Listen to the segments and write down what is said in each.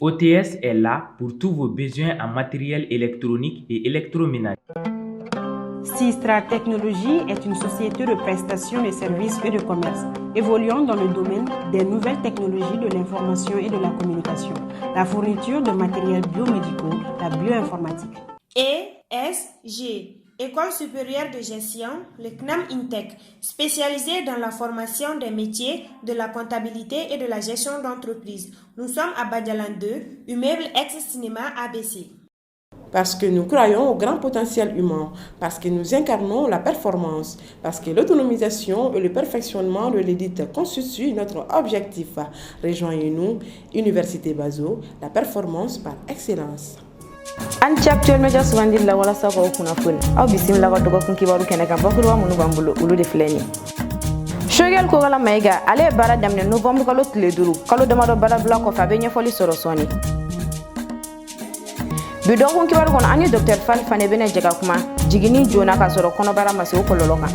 OTS est là pour tous vos besoins en matériel électronique et électroménager. Sistra Technologies est une société de prestation de services et de commerce, évoluant dans le domaine des nouvelles technologies de l'information et de la communication, la fourniture de matériels biomédicaux, la bioinformatique. ESG, École supérieure de gestion, le CNAM INTEC, spécialisée dans la formation des métiers de la comptabilité et de la gestion d'entreprise. Nous sommes à Badialan 2, immeuble ex-cinéma ABC. Parce que nous croyons au grand potentiel humain, parce que nous incarnons la performance, parce que l'autonomisation et le perfectionnement de l'édite constituent notre objectif. Rejoignez-nous, Université Bazo, la performance par excellence. Anti actuel media sugandi la wala sako kuna fun aw bisimila ko dogo kun kibaru kene kan bakuru munu bambulo ulu de fleni Shogel ko gala maiga ale bara damne novembre kalo tile duru kalo damado bara bla ko fa be nyefoli soro soni bido kun kibaru kon ani docteur Fall fane bene jega kuma jigini jona ka soro kono bara masi o kololo kan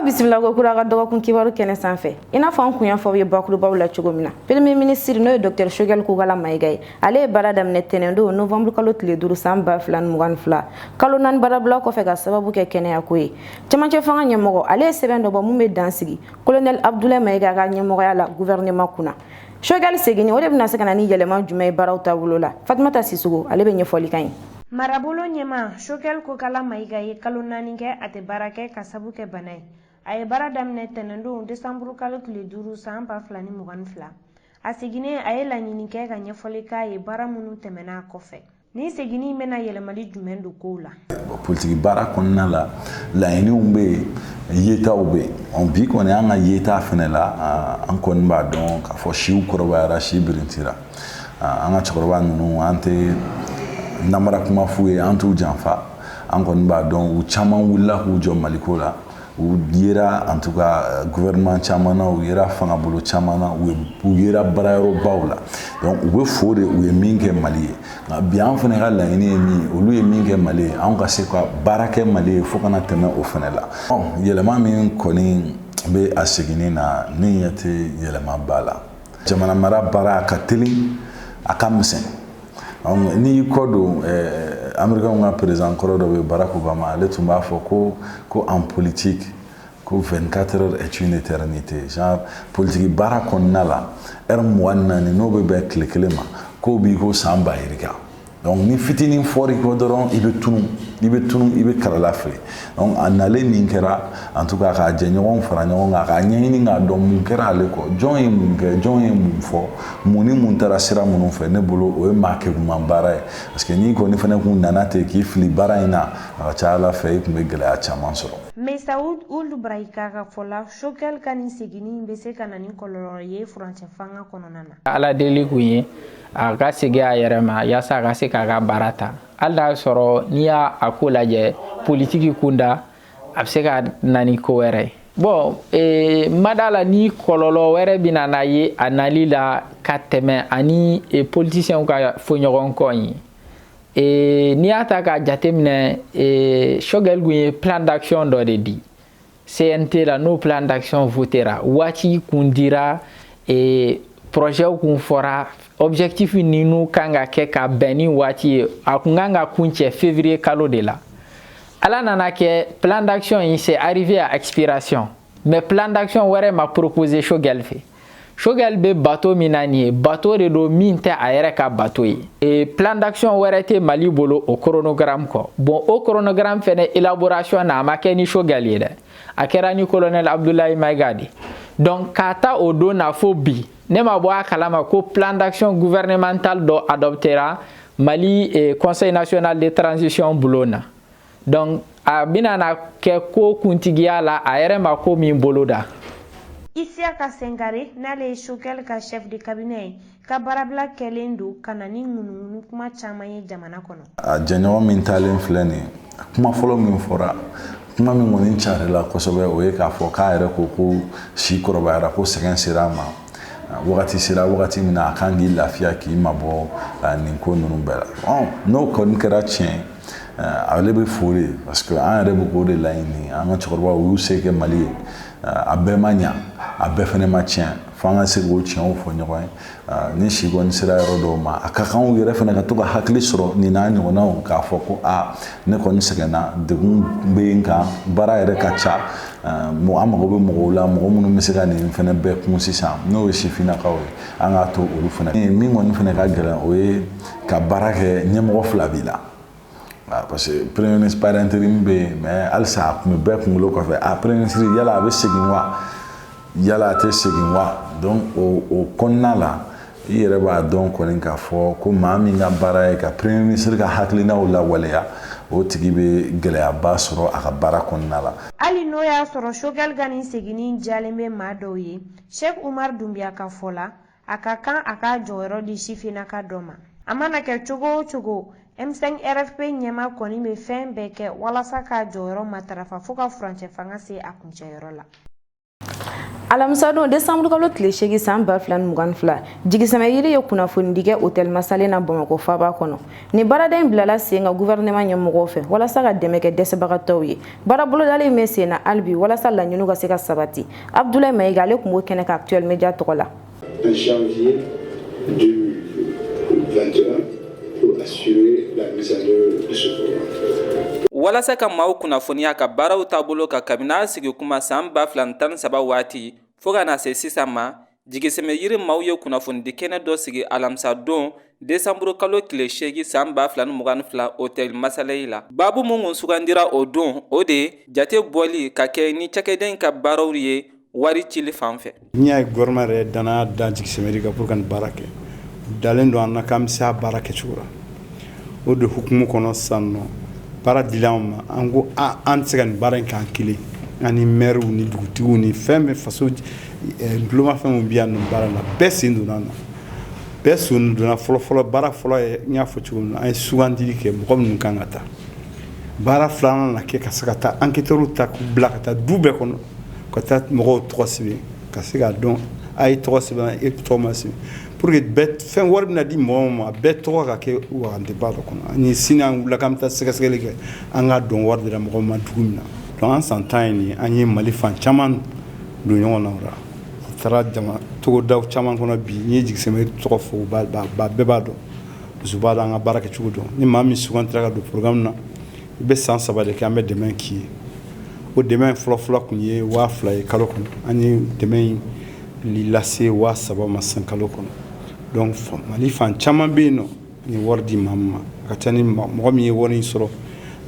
bisimila ko kura ka dogo kun kibaru kene sanfɛ ina fa an kunya fɔ ye bakuru baw la cogo mina premier ministre no docteur Shogel ko gala maiga ale bara damne tenendo novembre kalo tile duru san 2022 kalo nan bara bla ko fɛ ka sababu kɛ kɛnɛya ko ye camancɛ fanga ɲɛmɔgɔ ale sɛbɛn dɔ bɔ mun bɛ dansigi colonel Abdoulaye Maiga ka ɲɛmɔgɔya la gouvernement kunna Shogel segini o de bɛna se ka na ni yɛlɛma jumɛn ye baaraw taabolo la Fatumata Sissogo ale bɛ ɲɛfɔli kan ye marabolo ɲɛma Shogel ko gala maiga ye kalo 4 kɛ a tɛ baara kɛ ka sabu kɛ bana ye a ye baara daminɛ tɛnɛndon décembre kalo tile 5 san 2022 a seginnen a ye laɲini kɛ ka ɲɛfɔli k'a ye baara minnu tɛmɛna a kɔfɛ ni seginni bɛna yɛlɛmali jumɛn don kow la politique baara kɔnɔna la laɲiniw bɛ yetaw bɛ yen bi kɔni an ka yeta fɛnɛ la an kɔni b'a dɔn k'a fɔ siw kɔrɔbayara si birintira an ka cɛkɔrɔba ninnu an tɛ namara kuma f'u ye an t'u janfa an kɔni b'a dɔn u caman wulila k'u jɔ maliko la u yera en tout cas gouvernement caman na u yera fanga bolo caman na u yera baarayɔrɔbaw la donc u bɛ fo de u ye min kɛ Mali ye nka bi an fana ka laɲini ye min ye olu ye min kɛ Mali ye anw ka se ka baara kɛ Mali ye fo kana tɛmɛ o fana la yɛlɛma min kɔni bɛ a seginni na ne ɲɛ tɛ yɛlɛma ba la jamana mara baara a ka teli a ka misɛn n'i y'i kɔ don Américains ka président kɔrɔ dɔ bɛ Barack Obama ale tun b'a fɔ ko en politique ko 24 heures est une éternité genre politique baara kɔnɔna la heure 24 n'o bɛ bɛn tile 1 ma k'o b'i ko san 1000 yirika donc ni fitinin fɔri ko dɔrɔn i bɛ tunu i bɛ kalala fili donc a nalen min kɛra en tout cas k'a jɛɲɔgɔnw fara ɲɔgɔn kan k'a ɲɛɲini k'a dɔn mun kɛra ale kɔ jɔn ye mun kɛ jɔn ye mun fɔ mun ni mun taara sira minnu fɛ ne bolo o ye maa kɛkuman baara ye parce que n'i kɔni fana kun nana ten k'i fili baara in na a ka ca Ala fɛ i tun bɛ gɛlɛya caman sɔrɔ. Mesa Ould Brahika ka fɔ la Shogel ka nin seginni bɛ se ka na ni kɔlɔlɔ ye furancɛ fanga kɔnɔna na. Ala deli kun ye a ka segin a yɛrɛ ma yaasa a ka se k'a ka baara ta hali n'a sɔrɔ n'i y'a ko lajɛ politiki kunda a bɛ se ka na ni ko wɛrɛ ye bon mada la ni kɔlɔlɔ wɛrɛ bɛ na ye a nali la ka tɛmɛ ani politiciens ka fɔɲɔgɔn kɔ ye n'i y'a ta ka jateminɛ Shogel kun ye plan d'action dɔ de di CNT la n'o plan d'action votera waati kun dira projet kun fɔra objectif ninu kan ka kɛ ka bɛn ni waati ye a kun kan ka kuncɛ février kalo de la ala nana kɛ plan d'action in c'est arrivé à expiration mais plan d'action wɛrɛ ma proposé Shogel fɛ Shogel bɛ bateau min na nin ye bateau de don min tɛ a yɛrɛ ka bateau ye plan d'action wɛrɛ tɛ Mali bolo o chronogramme kɔ bon o chronogramme fɛnɛ élaboration na a ma kɛ ni Shogel ye dɛ a kɛra ni colonel Abdoulaye Maiga de donc k'a ta o don na fo bi ne ma bɔ a kalama ko plan d'action gouvernemental dɔ adoptera Mali Conseil national de transition bolo na donc a bɛna na kɛ ko kuntigiya la a yɛrɛ ma ko min bolo da Isiaka Sengare n'ale ye Shogel ka chef de cabinet ye ka baarabila kɛlen don ka na ni ŋunuŋunu kuma caman ye jamana kɔnɔ a jɛɲɔgɔn min taalen filɛ nin kuma fɔlɔ min fɔra kuma min kɔni carila kosɛbɛ o ye k'a fɔ k'a yɛrɛ ko si kɔrɔbayara ko sɛgɛn sera a ma wagati sera wagati min na a kan k'i lafiya k'i mabɔ nin ko ninnu bɛɛ la n'o kɔni kɛra tiɲɛ ale bɛ fori parce que an yɛrɛ bɛ k'o de laɲini an ka cɛkɔrɔbaw u y'u se kɛ Mali ye a bɛɛ ma ɲa a bɛɛ fɛnɛ ma tiɲɛ fo an ka se k'o tiɲɛw fɔ ɲɔgɔn ye ni si kɔni sera yɔrɔ dɔw ma a ka kan u yɛrɛ fɛnɛ ka to ka hakili sɔrɔ nin n'a ɲɔgɔnnaw k'a fɔ ko ne kɔni sɛgɛnna degun bɛ n kan baara yɛrɛ ka ca an mago bɛ mɔgɔw la mɔgɔ minnu bɛ se ka nin fɛnɛ bɛɛ kun sisan n'o ye sifinnakaw ye an k'a to olu fɛnɛ min kɔni fɛnɛ ka gɛlɛn o ye ka baara kɛ ɲɛmɔgɔ fila b'i la parce que premier ministre par intérim bɛ yen mais halisa a tun bɛ bɛɛ kunkolo kɔfɛ premier ministre yala a bɛ segin wa yala a tɛ segin wa donc o kɔnɔna la i yɛrɛ b'a dɔn kɔni k'a fɔ ko maa min ka baara ye ka premier ministre ka hakilinaw lawaleya o tigi bɛ gɛlɛyaba sɔrɔ a ka baara kɔnɔna la. hali n'o y'a sɔrɔ Choguel ka nin seginni jalen bɛ maa dɔw ye Sheikh Umar Dunbiya ka fɔ la a ka kan a ka jɔyɔrɔ di sifinnaka dɔ ma a mana kɛ cogo o cogo M5 RFP ɲɛma kɔni bɛ fɛn bɛɛ kɛ walasa ka jɔyɔrɔ matarafa fo ka furancɛ fanga se a kuncɛyɔrɔ la. Alamisa don décembre kalo tile 8 san 2022 jigisɛmɛ yiri ye kunnafoni di kɛ hôtel Masalen na Bamakɔ faaba kɔnɔ ni baaraden bilala sen ka gouvernement ɲɛmɔgɔw fɛ walasa ka dɛmɛ kɛ dɛsɛbagatɔw ye baara bolodalen bɛ sen na halibi walasa laɲiniw ka se ka sabati Abdoulaye Mayiga ale kun b'o kɛnɛ ka Actuel Media tɔgɔ la. En janvier 2021 pour assurer la mise en œuvre de ce programme. walasa ka maaw kunnafoniya ka baaraw taabolo ka kabina sigi kuma san 2013 waati fo ka na se sisan ma jigisɛmɛ yiri maaw ye kunnafoni di kɛnɛ dɔ sigi alamisa don décembre kalo tile 8 san 2022 hôtel Masalayi la baabu mun kun sugandira o don o de jate bɔli ka kɛ ni cakɛden ka baaraw ye wari cili fan fɛ. N'i y'a ye gouvernement yɛrɛ danaya da jigisɛmɛ yiri kan pour ka nin baara kɛ dalen don an na k'an bɛ se a baara kɛcogo la o de hukumu kɔnɔ sisan nɔ baara dila anw ma an ko an tɛ se ka nin baara in k'an kelen ani maires ni dugutigiw ni fɛn bɛɛ faso dulomafɛnw bɛ yan nin baara la bɛɛ sen donna an na bɛɛ sen donna fɔlɔ baara fɔlɔ ye n y'a fɔ cogo min na an ye sugandili kɛ mɔgɔ minnu kan ka taa baara filanan na kɛ ka se ka taa enquêteurs ta k'u bila ka taa du bɛɛ kɔnɔ ka taa mɔgɔw tɔgɔ sɛbɛn ka se k'a dɔn a ye tɔgɔ sɛbɛn e tɔgɔ ma sɛbɛn pour que bɛɛ fɛn wari bɛna di mɔgɔw ma bɛɛ tɔgɔ ka kɛ waganteba dɔ kɔnɔ ani sini an wulila k'an bɛ taa sɛgɛsɛgɛli kɛ an k'a dɔn wari dira mɔgɔw ma dugu min na donc an san 10 ye nin an ye Mali fan caman don ɲɔgɔn na o la taara jama togodaw caman kɔnɔ bi n ye jigisɛmɛ tɔgɔ fɔ bɛɛ b'a dɔn muso b'a dɔn an ka baara kɛcogo dɔn ni maa min sugantira ka don programme na i bɛ san 3 de kɛ an bɛ dɛmɛ k'i ye o dɛmɛ fɔlɔ kun ye 2000 ye kalo kɔnɔ an ye dɛmɛ in lase 3000 ma san kalo kɔnɔ donc Mali fan caman bɛ yen nɔ ni wari di maa ma a ka ca ni mɔgɔ min ye wari in sɔrɔ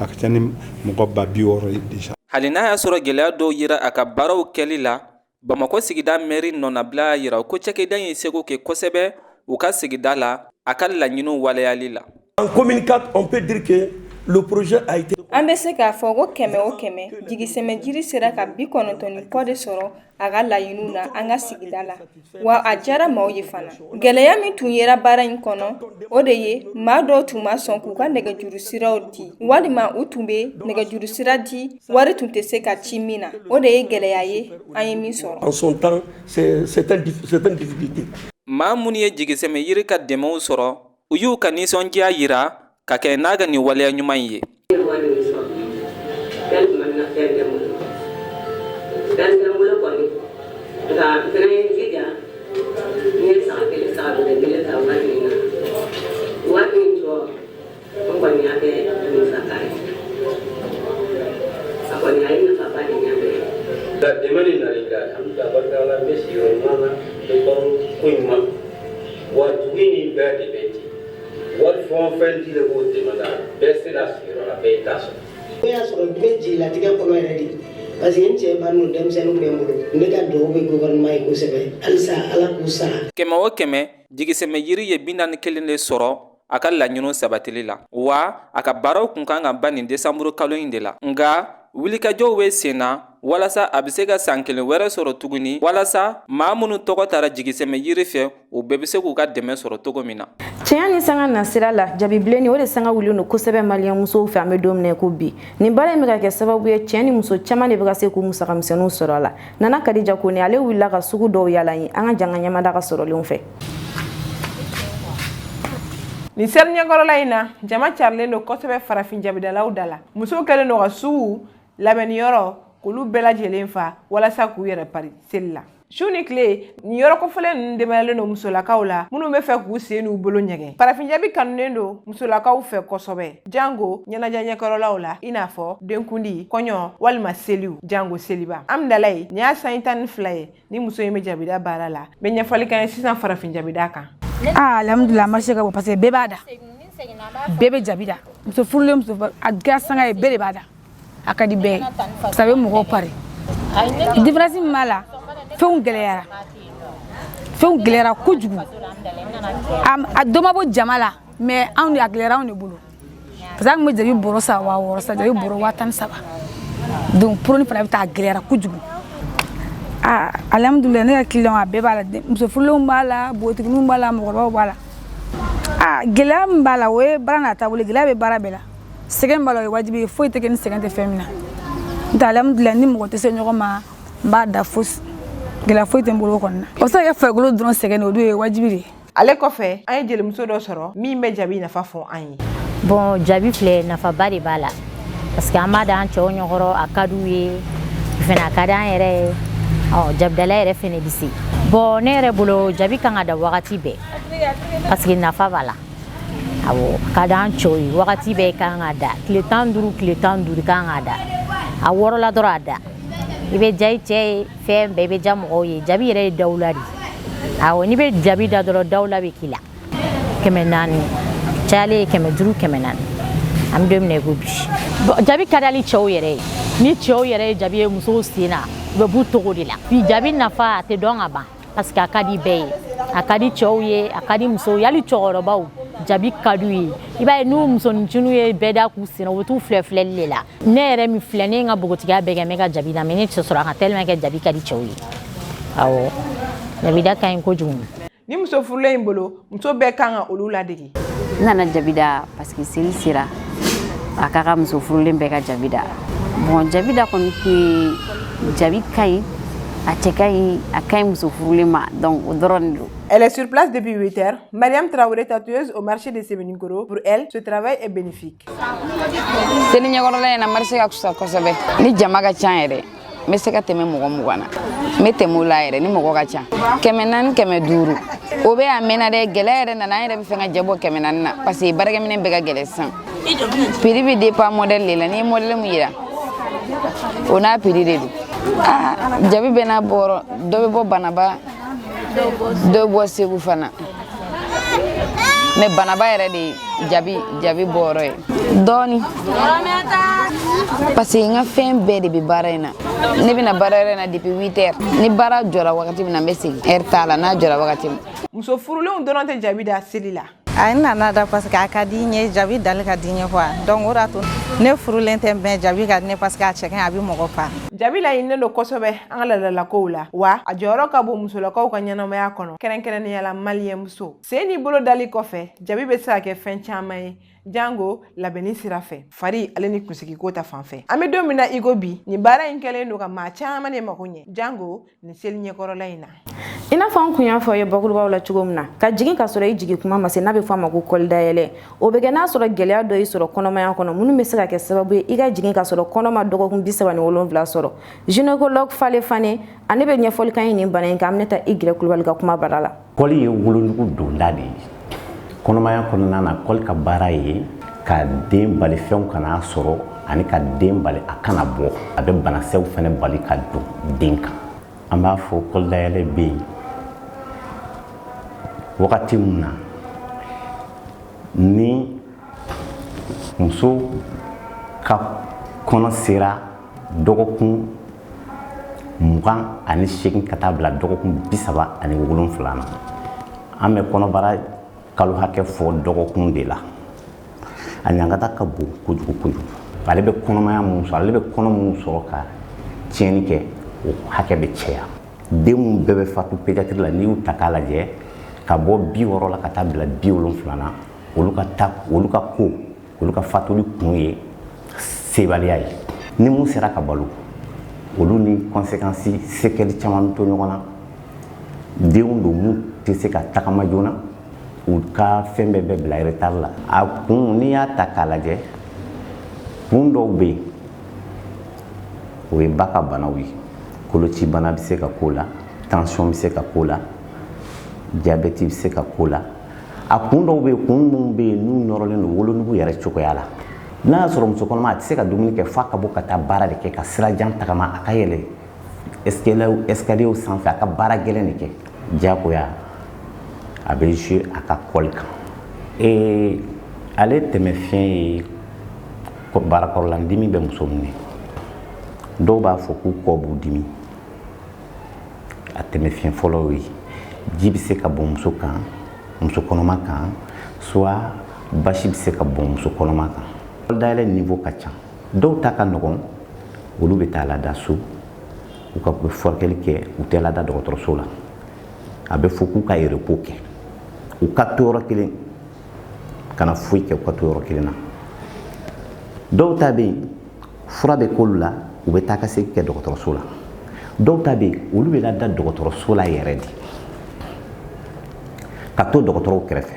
a ka ca ni mɔgɔ 600 ye déjà. hali n'a y'a sɔrɔ gɛlɛya dɔw yira a ka baaraw kɛli la Bamakɔ sigida mairie nɔnabila yira ko cakɛda ye seko kɛ kosɛbɛ u ka sigida la a ka laɲiniw waleyali la. En communicat, on peut dire que le projet a été. An bɛ se k'a fɔ ko 100 o 100 jigisɛmɛ jiri sera ka 90 kɔ de sɔrɔ a ka laɲiniw na an ka sigida la wa a diyara maaw ye fana gɛlɛya min tun yera baara in kɔnɔ o de ye maa dɔw tun ma sɔn k'u ka nɛgɛjuru siraw di walima u tun bɛ nɛgɛjuru sira di wari tun tɛ se ka ci min na o de ye gɛlɛya ye an ye min sɔrɔ. En son temps, c'est une difficulté. maa minnu ye jigisɛmɛ yiri ka dɛmɛw sɔrɔ u y'u ka nisɔndiya yira ka kɛ n'a ka nin waleya ɲuman ye. Kɛmɛ o kɛmɛ jigisɛmɛ yiri ye 41 de sɔrɔ a ka laɲiniw sabatili la wa a ka baaraw kun kan ka ban nin décembre kalo in de la nka wulikajɔw bɛ sen na walasa a bɛ se ka san 1 wɛrɛ sɔrɔ tuguni walasa maa minnu tɔgɔ taara jigisɛmɛ yiri fɛ u bɛɛ bɛ se k'u ka dɛmɛ sɔrɔ cogo min na. Tiɲɛ ni sanga na sira la jabibilen o de sanga wulilen don kosɛbɛ maliyɛn musow fɛ an bɛ don min na ko bi nin baara in bɛ ka kɛ sababu ye cɛ ni muso caman de bɛ ka se k'u musakamisɛnninw sɔrɔ a la Nana Kadija Kone ale wulila ka sugu dɔw yaala ye an ka janga ɲamada ka sɔrɔlenw fɛ. Ni seri ɲɛkɔrɔla in na jama carilen don kosɛbɛ farafin jabidalaw da la musow kɛlen don ka sugu labɛnniyɔrɔ k'olu bɛɛ lajɛlen fa walasa k'u yɛrɛ pari seli la su ni tile ni yɔrɔ kɔfɛlen ninnu demayalen don musolakaw la minnu bɛ fɛ k'u sen n'u bolo ɲɛgɛn. Farafinjabi kanunen don musolakaw fɛ kosɛbɛ. Jango ɲɛnajɛ ɲɛkɔrɔlaw la i n'a fɔ denkundi, kɔɲɔ walima seliw, jango seliba. Amidala ye nin y'a san 12 ye ni muso in bɛ jabida baara la. Bɛ ɲɛfɔli kan ye sisan farafinjabida kan. Alhamdulillah marché ka bon parce que bɛɛ b'a da. Bɛɛ bɛ jabida. Muso furulen muso a kɛra sanga ye bɛɛ de b'a da. A ka di bɛɛ ye. Ça bɛ mɔgɔw pari. Différence min b'a la fɛnw gɛlɛyara. Fɛnw gɛlɛyara kojugu. A dɔ ma bɔ jama la mais anw de a gɛlɛyara anw de bolo. Parce que an kun bɛ jabi bɔrɔ 600 sa jabi bɔrɔ 13 donc produit fana bɛ taa gɛlɛyara kojugu. Alhamdulillah ne ka client a bɛɛ b'a la muso furulenw b'a la bogotigininw b'a la mɔgɔkɔrɔbaw b'a la. Gɛlɛya min b'a la o ye baara n'a taabolo gɛlɛya bɛ baara bɛɛ la. Sɛgɛn b'a la o ye wajibi ye foyi tɛ kɛ ni sɛgɛn tɛ fɛn min na. N'o tɛ alhamdulillah ni mɔgɔ tɛ se ɲɔgɔn ma n b'a da fosi gɛlɛya foyi tɛ n bolo o kɔni na. O bɛ se ka kɛ farikolo dɔrɔn sɛgɛn o don ye wajibi de ye. Ale kɔfɛ an ye jelimuso dɔ sɔrɔ min bɛ jabi nafa fɔ an ye. Bon jabi filɛ nafaba de b'a la parce que an b'a da an cɛw ɲɔgɔrɔ a ka d'u ye fana a ka d'an yɛrɛ ye jabidala yɛrɛ fɛnɛ bɛ se. Bon ne yɛrɛ bolo jabi kan ka da wagati bɛɛ parce que nafa b'a la. Awɔ ka d'an cɛw ye wagati bɛɛ kan ka da tile 15 kan ka da a wɔɔrɔla dɔrɔn a da i bɛ ja i cɛ ye fɛn bɛɛ i bɛ ja mɔgɔw ye jabi yɛrɛ ye dawula de awɔ n'i bɛ jabi da dɔrɔn dawula bɛ k'i la 400 cayalen ye 500 400 an bɛ don min na i ko bi jabi ka di hali cɛw yɛrɛ ye ni cɛw yɛrɛ ye jabi ye musow sen na u bɛ b'u togo de la bi jabi nafa a tɛ dɔn ka ban parce que a ka di bɛɛ ye a ka di cɛw ye a ka di musow ye hali cɛkɔrɔbaw jabi ka d'u ye i b'a ye n'u musonincinw ye bɛɛ da k'u sen na u bɛ t'u filɛli de la ne yɛrɛ min filɛ ne ye n ka bogotigiya bɛɛ kɛ n bɛ ka jabi da mais ne tɛ sɔrɔ a kan tellement que jabi ka di cɛw ye awɔ jabida ka ɲi kojugu. Ni muso furulen in bolo muso bɛɛ kan ka olu ladege. N nana jabida parce que seli sera a ka kan muso furulen bɛɛ ka jabida bon jabida kɔni tun ye jabi ka ɲi a cɛ ka ɲi a ka ɲi muso furulen ma donc o dɔrɔn de don. Elle est sur place depuis 8 heures. Mariam Traoré, tatoueuse au marché de Séménikoro. Pour elle, ce travail est bénéfique. Seni ɲɛkɔrɔla in na marché ka kusa kosɛbɛ ni jama ka ca yɛrɛ n bɛ se ka tɛmɛ mɔgɔ 20 na n bɛ tɛmɛ o la yɛrɛ ni mɔgɔ ka ca 400 500 o bɛ a mɛnna dɛ gɛlɛya yɛrɛ nana an yɛrɛ bɛ fɛ ka jɛ bɔ 400 na parce que baarakɛminɛ bɛɛ ka gɛlɛn sisan prix bɛ dépend modèle de la n'i ye modèle min yira o n'a prix de don jabi bɛ n'a bɔrɔ dɔ bɛ bɔ Banaba dɔ bɔ Segu fana mais Banaba yɛrɛ de jabi bɔrɔ ye dɔɔni parce que n ka fɛn bɛɛ de bɛ baara in na ne bɛna baara yɛrɛ na depuis 8 heures ni baara jɔra wagati min na n bɛ segin heure t'a la n'a jɔra wagati min. Muso furulenw dɔrɔn tɛ jabi da seli la. N nana da parce que a ka di n ye jabi dali ka di n ye quoi donc o de y'a to ne furulen tɛ mais jabi ka di ne parce que a cɛ ka ɲi a bɛ mɔgɔ pa. Jabi laɲininen don kosɛbɛ an ka laadalakow la wa a jɔyɔrɔ ka bon musolakaw ka ɲɛnamaya kɔnɔ kɛrɛnkɛrɛnnenya la maliyɛn muso. Sen n'i bolo dali kɔfɛ jabi bɛ se ka kɛ fɛn caman ye jango labɛnni sira fɛ fari ale ni kunsigiko ta fan fɛ. An bɛ don min na i ko bi nin baara in kɛlen don ka maa caman de mako ɲɛ jango nin seli ɲɛkɔrɔla in na. I n'a fɔ an kun y'a fɔ ye bakurubaw la cogo min na ka jigin ka sɔrɔ i jigi kuma ma se n'a bɛ fɔ a ma ko kɔli dayɛlɛ o bɛ kɛ n'a sɔrɔ gɛlɛya dɔ y'i sɔrɔ kɔnɔmaya kɔnɔ minnu bɛ se ka kɛ sababu ye i ka jigin ka sɔrɔ kɔnɔma dɔgɔkun 37 sɔrɔ gynécologue Fale Fane ale bɛ ɲɛfɔli kan ye nin bana in kan an bɛna taa Igirɛ Kulubali ka kuma bara la. Kɔli ye wolonugu donda de ye kɔnɔmaya kɔnɔna na kɔli ka baara ye ka den bali fɛnw kana sɔrɔ ani ka den bali a kana bɔ a bɛ banakisɛw fana bali ka don den kan an b'a fɔ kɔli dayɛlɛ bɛ yen wagati min na ni muso ka kɔnɔ sera dɔgɔkun 28 ka taa bila dɔgɔkun 37 na an bɛ kɔnɔbara kalo hakɛ fɔ dɔgɔkun de la a ɲangata ka bon kojugu ale bɛ kɔnɔmaya mun sɔrɔ ale bɛ kɔnɔ mun sɔrɔ ka tiɲɛni kɛ o hakɛ bɛ cɛya denw bɛɛ bɛ fatu pédiatrie la n'i y'u ta k'a lajɛ ka bɔ 60 la ka taa bila 70 na olu ka fatuli kun ye sebaliya ye ni mun sera ka balo olu ni conséquences séquelles caman to ɲɔgɔn na denw don mun tɛ se ka tagama joona u ka fɛn bɛɛ bɛ bila retard la a kun n'i y'a ta k'a lajɛ kun dɔw bɛ yen o ye ba ka banaw ye koloci bana bɛ se ka k'o la tension bɛ se ka k'o la diabète bɛ se ka k'o la a kun dɔw bɛ yen kun minnu bɛ yen n'u nɔrɔlen don wolonugu yɛrɛ cogoya la n'a y'a sɔrɔ muso kɔnɔma a tɛ se ka dumuni kɛ f'a ka bɔ ka taa baara de kɛ ka sirajan tagama a ka yɛlɛ escalier sanfɛ a ka baara gɛlɛn de kɛ diyagoya a bɛ jouer a ka kɔli kan ale tɛmɛfiɲɛ ye baarakɔrɔlandimi bɛ muso minɛ dɔw b'a fɔ k'u kɔ b'u dimi a tɛmɛfiɲɛ fɔlɔ ye ji bɛ se ka bɔn muso kan muso kɔnɔma kan soit basi bɛ se ka bɔn muso kɔnɔma kan dayɛlɛ niveau ka ca dɔw ta ka nɔgɔn olu bɛ taa lada so u ka furakɛli kɛ u tɛ lada dɔgɔtɔrɔso la a bɛ fɔ k'u ka repos kɛ u ka to yɔrɔ kelen kana foyi kɛ u ka to yɔrɔ kelen na dɔw ta bɛ yen fura bɛ k'olu la u bɛ taa ka segin kɛ dɔgɔtɔrɔso la dɔw ta bɛ yen olu bɛ lada dɔgɔtɔrɔso la yɛrɛ de ka to dɔgɔtɔrɔw kɛrɛfɛ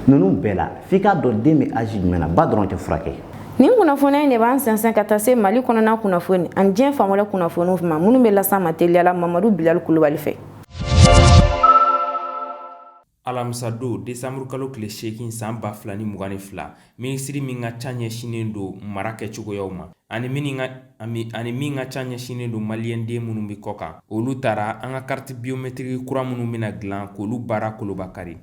ninnu bɛɛ la f'i k'a dɔn den bɛ âge jumɛn na ba dɔrɔn tɛ furakɛ. nin kunnafoniya in de b'an sɛnsɛn ka taa se mali kɔnɔna kunnafoni ani diɲɛ fan wɛrɛ kunnafoniw ma minnu bɛ las'an ma teliyala mamadu bilali kulubali fɛ. alamisa don desanburu kalo tile 8 san 2022 minisiri min ka ca ɲɛsinen don mara kɛcogoyaw ma ani min ka ca ɲɛsinen don maliyɛnden minnu bɛ kɔ kan olu taara an ka kariti biometriki kura minnu bɛna dilan k'olu baara kolobakari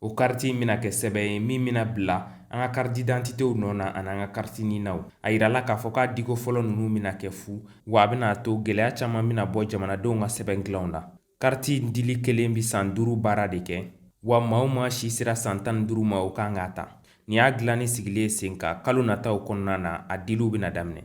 o kariti bɛna kɛ sɛbɛn ye min bɛna bila an ka kariti d'identitew nɔ na ani an ka kariti ninaw a yirala k'a fɔ k'a diko fɔlɔ ninnu bɛna kɛ fu wa a bɛna to gɛlɛya caman bɛna bɔ jamanadenw ka sɛbɛn dilanw na kariti dili kelen bɛ san 5 baara de kɛ wa maa o maa si sera san 15 ma o kan k'a ta nin y'a dilanni sigilen sen kan kalo nataw kɔnɔna na a diliw bɛna daminɛ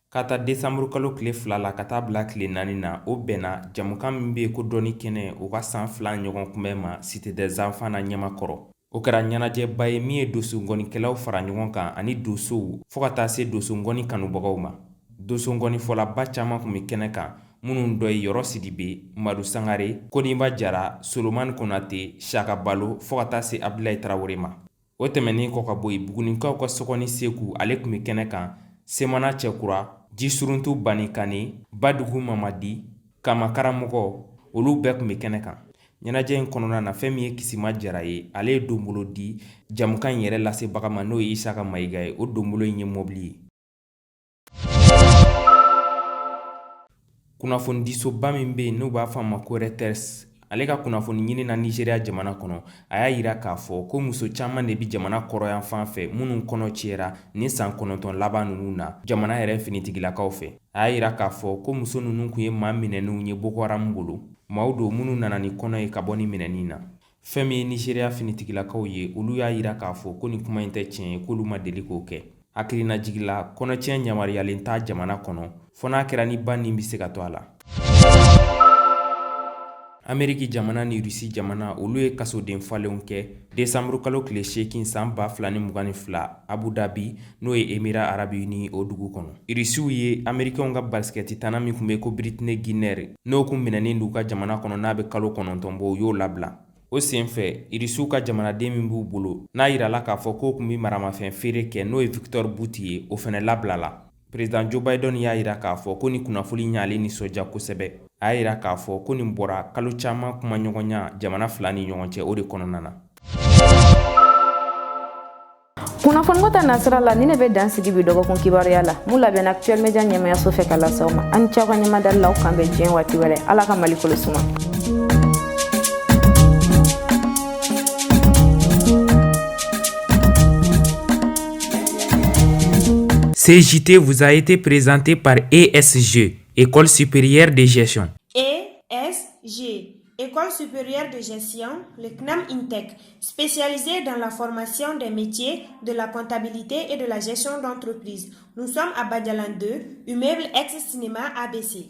ka taa desanburu kalo tile 2 la ka taa bila tile 4 na o bɛnna jamukan min bɛ yen ko dɔɔni kɛnɛ o ka san 2 ɲɔgɔn kunbɛn ma Cité des Enfants na ɲɛmakɔrɔ o kɛra ɲɛnajɛba ye min ye dosongɔnikɛlaw fara ɲɔgɔn kan ani dosow fo ka taa se dosongɔni kanubagaw ma dosongɔni fɔlaba caman kun bɛ kɛnɛ kan minnu dɔ ye Yɔrɔ Sidibe, Madu Sangare, Koniba Jara, Solomani Konate, Saka Balo fo ka taa se Abdulaye Tarawele ma. O tɛmɛnen kɔ ka bɔ yen Bugunikaw ka Sɔgɔni Seku ale kun bɛ kɛnɛ kan, Semana Cɛkura, Jisuruntu Bani Kane, Badugu Mamadi, Kama Karamɔgɔ olu bɛɛ kun bɛ kɛnɛ kan. Ɲɛnajɛ in kɔnɔna na fɛn min ye Kisima Jara ye ale ye donbolo di jamukan in yɛrɛ lasebaga ma n'o ye Isaka Mayiga ye o donbolo in ye mobili ye. kunnafoni disoba min bɛ yen n'u b'a fɔ a ma ko Reuters ale ka kunnafoni ɲini na Nigeria jamana kɔnɔ a y'a yira k'a fɔ ko muso caman de bɛ jamana kɔrɔyan fan fɛ minnu kɔnɔ cɛra ni san 9 laban ninnu na jamana yɛrɛ finitigilakaw fɛ a y'a yira k'a fɔ ko muso ninnu kun ye maa minɛnenw ye Boko Haram bolo maaw don minnu nana ni kɔnɔ ye ka bɔ ni minɛnin na fɛn min ye Nigeria finitigilakaw ye olu y'a yira k'a fɔ ko ni kuma in tɛ tiɲɛ ye k'olu ma deli k'o kɛ hakilina jigila kɔnɔtiɲɛ yamaruyalen t'a jamana kɔnɔ fɔ n'a kɛra ni ba nin bɛ se ka to a la. Ameriki jamana ni Rusi jamana olu ye kasoden falenw kɛ desanburu kalo tile 8 san 2022 Abu Dhabi n'o ye Émirats Arabes Unis o dugu kɔnɔ. Rusiw ye Amerikɛnw ka basikɛti tana min kun bɛ ko Britney Griner n'o kun minɛnen d'u ka jamana kɔnɔ n'a bɛ kalo 9 bɔ u y'o labila. O senfɛ Rusiw ka jamanaden min b'u bolo n'a yirala k'a fɔ k'o kun bɛ maramafɛn feere kɛ n'o ye Victor Bout ye o fɛnɛ labilala. Président Joe Biden y'a yira k'a fɔ ko ni kunnafoni ɲale nisɔndiya kosɛbɛ a y'a yira k'a fɔ ko nin bɔra kalo caman kuma ɲɔgɔnya jamana fila ni ɲɔgɔn cɛ o de kɔnɔna na. Kunnafoni ta nasira la ni ne bɛ dan sigi bi dɔgɔkun kibaruya la mun labɛnna Actuel Media ɲɛmayaso fɛ ka lase aw ma ani cɛw ka ɲɛmadali la aw kan bɛn diɲɛ waati wɛrɛ Ala ka Mali kolo suma. CJT vous a été présenté par ESG, École supérieure de gestion. ESG, École supérieure de gestion, le CNAM INTEC, spécialisé dans la formation des métiers de la comptabilité et de la gestion d'entreprise. Nous sommes à Badialan 2, immeuble ex-cinéma ABC.